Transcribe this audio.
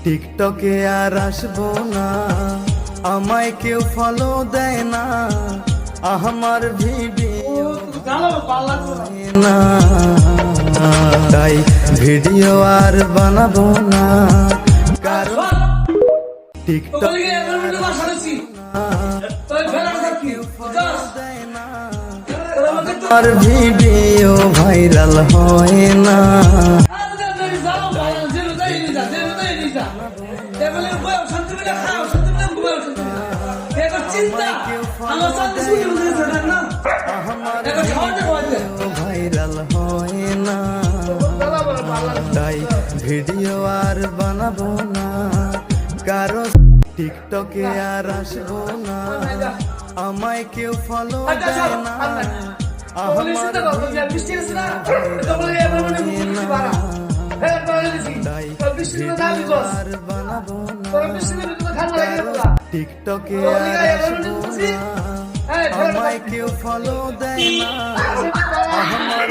টিকটকে আর আসবো না, আমায় কেউ ফলো দেয় না, আমার ভিডিও না, তাই ভিডিও আর বানাবো না, কারণ টিকটকে আর ভিডিও ভাইরাল হয় না। ভাইরাল হয় না, তাই ভিডিও আর বানাবো না, কারো টিকটকে আর আসবো না, আমায় কেউ ফলো দেয় না, আমার তাই ভিডিও আর বানাবো না, টিকটকে আর আসবো না, আমায় কেউ ফলো দেয় না, আমার